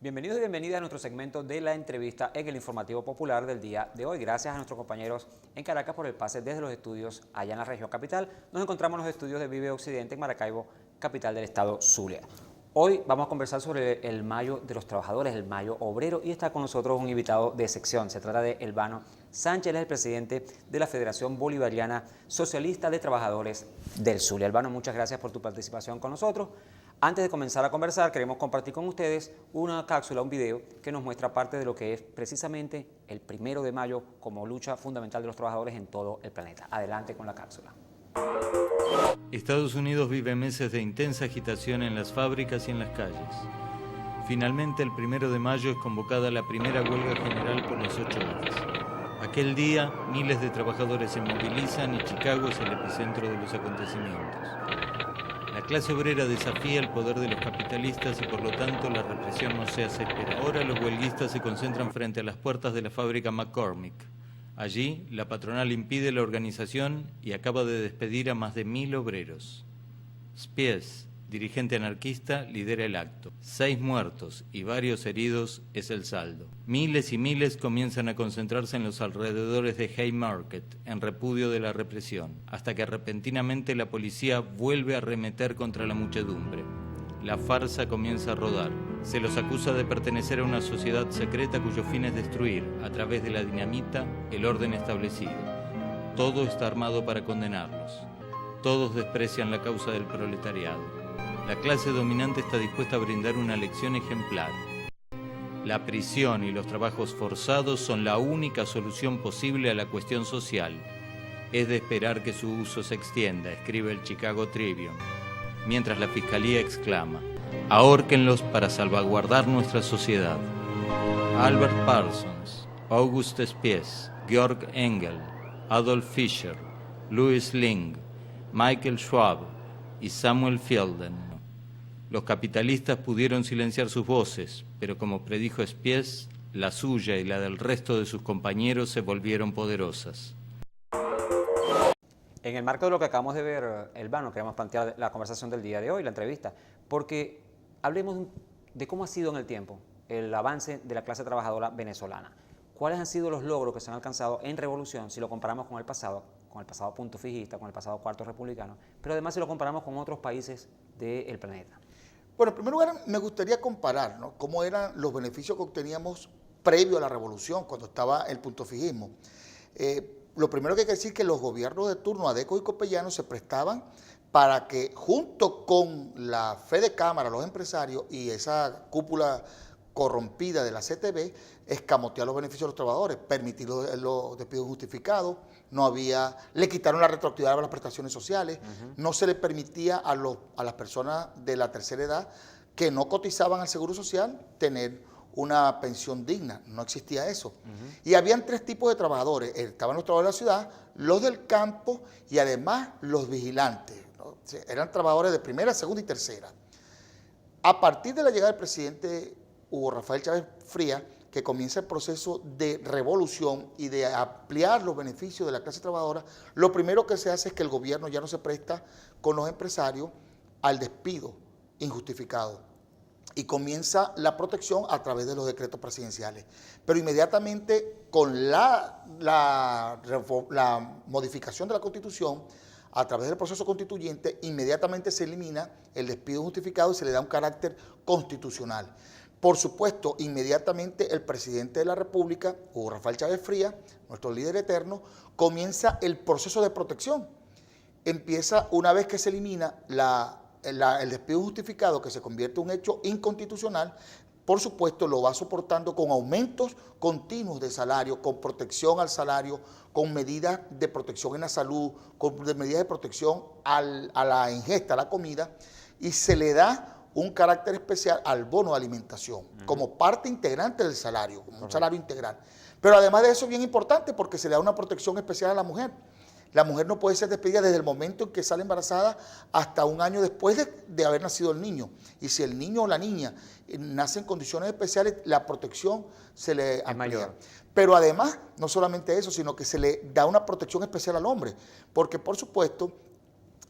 Bienvenidos y bienvenidas a nuestro segmento de la entrevista en el Informativo Popular del día de hoy. Gracias a nuestros compañeros en Caracas por el pase desde los estudios allá en la región capital. Nos encontramos en los estudios de Vive Occidente en Maracaibo, capital del estado Zulia. Hoy vamos a conversar sobre el Mayo de los Trabajadores, el Mayo Obrero, y está con nosotros un invitado de sección. Se trata de Elvano Sánchez, él es el presidente de la Federación Bolivariana Socialista de Trabajadores del Zulia. Elvano, muchas gracias por tu participación con nosotros. Antes de comenzar a conversar, queremos compartir con ustedes una cápsula, un video que nos muestra parte de lo que es precisamente el 1 de mayo como lucha fundamental de los trabajadores en todo el planeta. Adelante con la cápsula. Estados Unidos vive meses de intensa agitación en las fábricas y en las calles. Finalmente, el 1 de mayo es convocada la primera huelga general por las 8 horas. Aquel día, miles de trabajadores se movilizan y Chicago es el epicentro de los acontecimientos. La clase obrera desafía el poder de los capitalistas y por lo tanto la represión no se hace esperar. Ahora los huelguistas se concentran frente a las puertas de la fábrica McCormick. Allí, la patronal impide la organización y acaba de despedir a más de 1000 obreros. Spies, dirigente anarquista, lidera el acto. 6 muertos y varios heridos es el saldo. Miles y miles comienzan a concentrarse en los alrededores de Haymarket, en repudio de la represión, hasta que repentinamente la policía vuelve a arremeter contra la muchedumbre. La farsa comienza a rodar. Se los acusa de pertenecer a una sociedad secreta cuyo fin es destruir, a través de la dinamita, el orden establecido. Todo está armado para condenarlos. Todos desprecian la causa del proletariado. La clase dominante está dispuesta a brindar una lección ejemplar. La prisión y los trabajos forzados son la única solución posible a la cuestión social. Es de esperar que su uso se extienda, escribe el Chicago Tribune. Mientras la fiscalía exclama: ahórquenlos para salvaguardar nuestra sociedad. Albert Parsons, Auguste Spies, Georg Engel, Adolf Fischer, Louis Ling, Michael Schwab y Samuel Fielden. Los capitalistas pudieron silenciar sus voces, pero como predijo Spies, la suya y la del resto de sus compañeros se volvieron poderosas. En el marco de lo que acabamos de ver, Elvano, queremos plantear la conversación del día de hoy, la entrevista, porque hablemos de cómo ha sido en el tiempo el avance de la clase trabajadora venezolana. ¿Cuáles han sido los logros que se han alcanzado en revolución si lo comparamos con el pasado punto fijista, con el pasado cuarto republicano, pero además si lo comparamos con otros países del planeta? Bueno, en primer lugar me gustaría comparar, ¿no?, cómo eran los beneficios que obteníamos previo a la revolución, cuando estaba el punto fijismo. Lo primero que hay que decir es que los gobiernos de turno, Adeco y Copellano, se prestaban para que junto con la fe de cámara, los empresarios y esa cúpula corrompida de la CTV, escamotear los beneficios de los trabajadores, permitir los despidos justificados, le quitaron la retroactividad a las prestaciones sociales, no se le permitía a las personas de la tercera edad que no cotizaban al Seguro Social tener una pensión digna, no existía eso. Y habían 3 tipos de trabajadores: estaban los trabajadores de la ciudad, los del campo y además los vigilantes, ¿no? O sea, eran trabajadores de primera, segunda y tercera. A partir de la llegada del presidente Hugo Rafael Chávez Frías, que comienza el proceso de revolución y de ampliar los beneficios de la clase trabajadora, lo primero que se hace es que el gobierno ya no se presta con los empresarios al despido injustificado y comienza la protección a través de los decretos presidenciales. Pero inmediatamente con la modificación de la Constitución, a través del proceso constituyente, inmediatamente se elimina el despido injustificado y se le da un carácter constitucional. Por supuesto, inmediatamente el presidente de la República, Hugo Rafael Chávez Frías, nuestro líder eterno, comienza el proceso de protección. Empieza, una vez que se elimina el despido justificado, que se convierte en un hecho inconstitucional, por supuesto lo va soportando con aumentos continuos de salario, con protección al salario, con medidas de protección en la salud, con medidas de protección a la ingesta, a la comida, y se le da un carácter especial al bono de alimentación, como parte integrante del salario, como un salario integral. Pero además de eso es bien importante porque se le da una protección especial a la mujer. La mujer no puede ser despedida desde el momento en que sale embarazada hasta un año después de haber nacido el niño. Y si el niño o la niña nace en condiciones especiales, la protección se le amplía. Mayor. Pero además, no solamente eso, sino que se le da una protección especial al hombre, porque por supuesto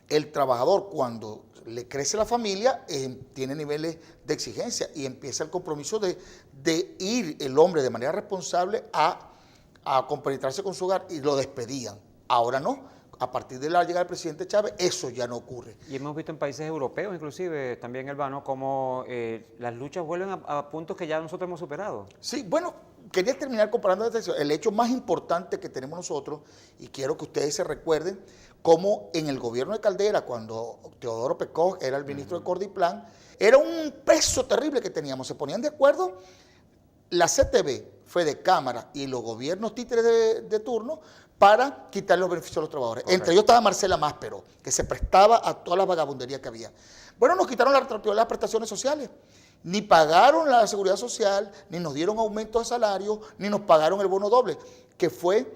el trabajador cuando le crece la familia tiene niveles de exigencia y empieza el compromiso de ir el hombre de manera responsable a compenetrarse con su hogar y lo despedían. Ahora no. A partir de la llegada del presidente Chávez, eso ya no ocurre. Y hemos visto en países europeos, inclusive también, Albano, como las luchas vuelven a puntos que ya nosotros hemos superado. Sí, bueno, quería terminar comparando el hecho más importante que tenemos nosotros, y quiero que ustedes se recuerden, cómo en el gobierno de Caldera, cuando Teodoro Pecoj era el ministro de Cordiplan, era un peso terrible que teníamos. Se ponían de acuerdo la CTV, Fedecámara y los gobiernos títeres de turno para quitar los beneficios a los trabajadores. Correcto. Entre ellos estaba Marcela Máspero, que se prestaba a toda la vagabundería que había. Bueno, nos quitaron la retroactividad de las prestaciones sociales. Ni pagaron la seguridad social, ni nos dieron aumento de salario, ni nos pagaron el bono doble, que fue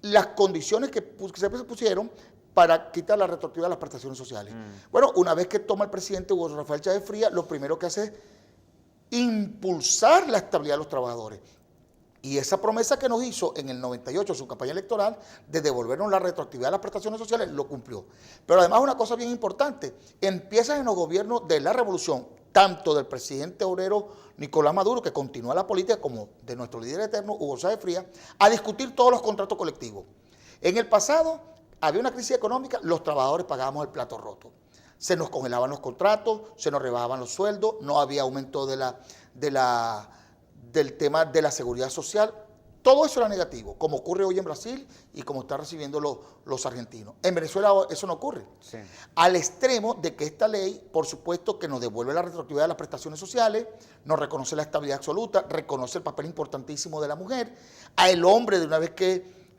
las condiciones que se pusieron para quitar la retroactividad de las prestaciones sociales. Bueno, una vez que toma el presidente Hugo Rafael Chávez Frías, lo primero que hace es impulsar la estabilidad de los trabajadores. Y esa promesa que nos hizo en el 98, su campaña electoral, de devolvernos la retroactividad de las prestaciones sociales, lo cumplió. Pero además una cosa bien importante, empieza en los gobiernos de la revolución, tanto del presidente obrero Nicolás Maduro, que continúa la política, como de nuestro líder eterno, Hugo Chávez Frías, a discutir todos los contratos colectivos. En el pasado había una crisis económica, los trabajadores pagábamos el plato roto. Se nos congelaban los contratos, se nos rebajaban los sueldos, no había aumento del tema de la seguridad social. Todo eso era negativo, como ocurre hoy en Brasil y como están recibiendo los argentinos. En Venezuela eso no ocurre. Sí. Al extremo de que esta ley, por supuesto, que nos devuelve la retroactividad de las prestaciones sociales, nos reconoce la estabilidad absoluta, reconoce el papel importantísimo de la mujer, a el hombre de una vez que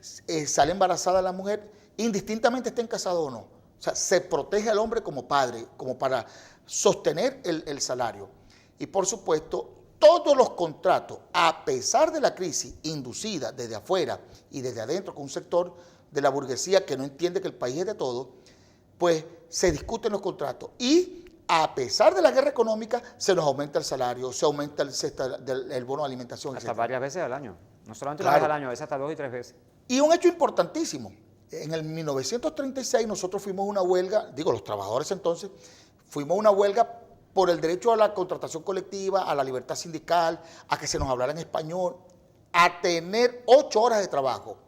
sale embarazada la mujer, indistintamente estén casados o no. O sea, se protege al hombre como padre, como para sostener el salario. Y por supuesto, todos los contratos, a pesar de la crisis inducida desde afuera y desde adentro con un sector de la burguesía que no entiende que el país es de todo, pues se discuten los contratos. Y a pesar de la guerra económica, se nos aumenta el salario, se aumenta el bono de alimentación. Hasta varias veces al año. No solamente una vez al año, a veces hasta 2 y 3 veces. Y un hecho importantísimo. En el 1936 nosotros fuimos a una huelga, los trabajadores entonces, fuimos a una huelga por el derecho a la contratación colectiva, a la libertad sindical, a que se nos hablara en español, a tener 8 horas de trabajo.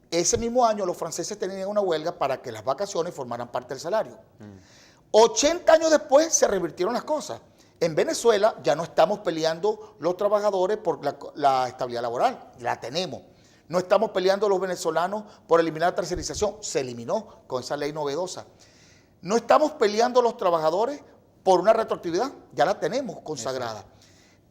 Ese mismo año los franceses tenían una huelga para que las vacaciones formaran parte del salario. 80 años después se revirtieron las cosas. En Venezuela ya no estamos peleando los trabajadores por la estabilidad laboral, la tenemos. No estamos peleando los venezolanos por eliminar la tercerización, se eliminó con esa ley novedosa. No estamos peleando los trabajadores por una retroactividad, ya la tenemos consagrada.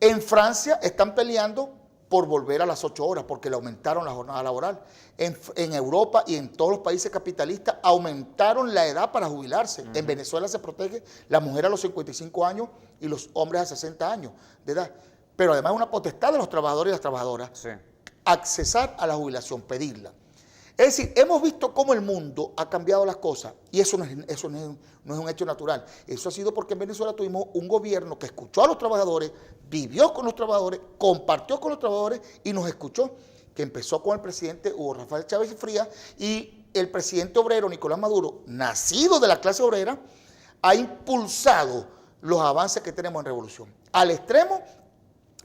En Francia están peleando por volver a las 8 horas, porque le aumentaron la jornada laboral. En Europa y en todos los países capitalistas aumentaron la edad para jubilarse. En Venezuela se protege la mujer a los 55 años y los hombres a 60 años de edad. Pero además es una potestad de los trabajadores y las trabajadoras accesar a la jubilación, pedirla. Es decir, hemos visto cómo el mundo ha cambiado las cosas y eso no es un hecho natural. Eso ha sido porque en Venezuela tuvimos un gobierno que escuchó a los trabajadores, vivió con los trabajadores, compartió con los trabajadores y nos escuchó, que empezó con el presidente Hugo Rafael Chávez Frías y el presidente obrero Nicolás Maduro, nacido de la clase obrera, ha impulsado los avances que tenemos en revolución. Al extremo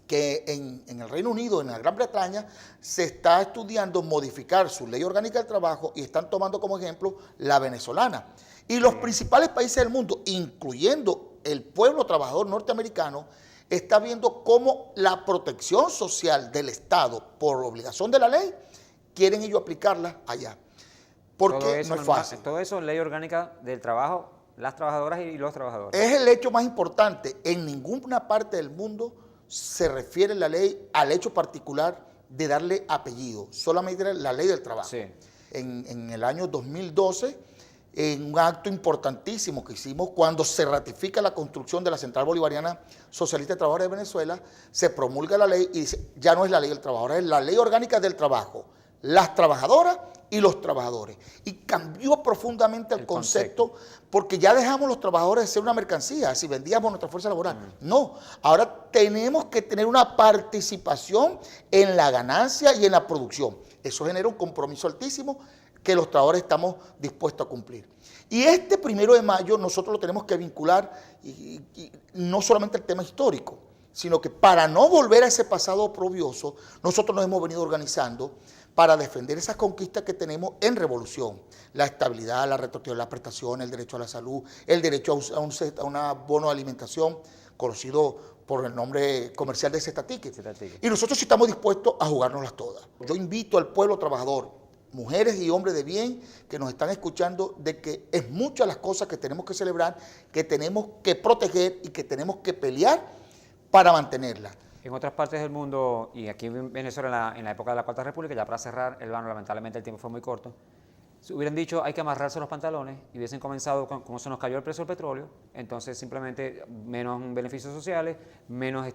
que en el Reino Unido, en la Gran Bretaña, se está estudiando modificar su ley orgánica del trabajo y están tomando como ejemplo la venezolana. Y los principales países del mundo, incluyendo el pueblo trabajador norteamericano, está viendo cómo la protección social del Estado, por obligación de la ley, quieren ellos aplicarla allá. Porque no es fácil. Todo eso, ley orgánica del trabajo, las trabajadoras y los trabajadores. Es el hecho más importante. En ninguna parte del mundo se refiere la ley al hecho particular de darle apellido, solamente la ley del trabajo. Sí. En el año 2012, en un acto importantísimo que hicimos cuando se ratifica la construcción de la Central Bolivariana Socialista de Trabajadores de Venezuela, se promulga la ley y dice, ya no es la ley del trabajo, ahora es la ley orgánica del trabajo, las trabajadoras y los trabajadores. Y cambió profundamente el concepto porque ya dejamos los trabajadores de ser una mercancía, si vendíamos nuestra fuerza laboral. No, ahora tenemos que tener una participación en la ganancia y en la producción. Eso genera un compromiso altísimo que los trabajadores estamos dispuestos a cumplir. Y este 1 de mayo nosotros lo tenemos que vincular, y no solamente el tema histórico, sino que para no volver a ese pasado oprobioso, nosotros nos hemos venido organizando para defender esas conquistas que tenemos en revolución. La estabilidad, la retroactividad de las prestaciones, el derecho a la salud, el derecho a un bono de alimentación, conocido por el nombre comercial de Zetatique. Y nosotros sí estamos dispuestos a jugárnoslas todas. Yo invito al pueblo trabajador, mujeres y hombres de bien que nos están escuchando, de que es muchas las cosas que tenemos que celebrar, que tenemos que proteger y que tenemos que pelear para mantenerla. En otras partes del mundo, y aquí en Venezuela en la época de la Cuarta República, ya para cerrar, Elvano, lamentablemente el tiempo fue muy corto, si hubieran dicho hay que amarrarse los pantalones y hubiesen comenzado con cómo se nos cayó el precio del petróleo, entonces simplemente menos beneficios sociales, menos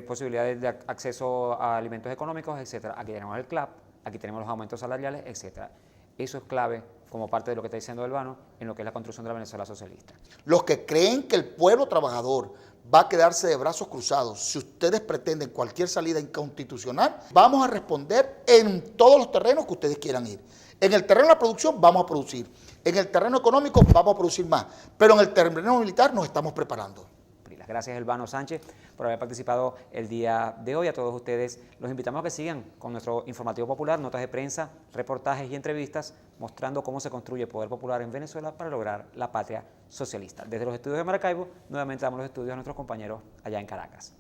posibilidades de acceso a alimentos económicos, etc. Aquí tenemos el CLAP, aquí tenemos los aumentos salariales, etc. Eso es clave como parte de lo que está diciendo Elvano en lo que es la construcción de la Venezuela socialista. Los que creen que el pueblo trabajador va a quedarse de brazos cruzados, si ustedes pretenden cualquier salida inconstitucional, vamos a responder en todos los terrenos que ustedes quieran ir. En el terreno de la producción vamos a producir, en el terreno económico vamos a producir más, pero en el terreno militar nos estamos preparando. Gracias, Elvano Sánchez, por haber participado el día de hoy. A todos ustedes los invitamos a que sigan con nuestro informativo popular, notas de prensa, reportajes y entrevistas mostrando cómo se construye el poder popular en Venezuela para lograr la patria socialista. Desde los estudios de Maracaibo, nuevamente damos los estudios a nuestros compañeros allá en Caracas.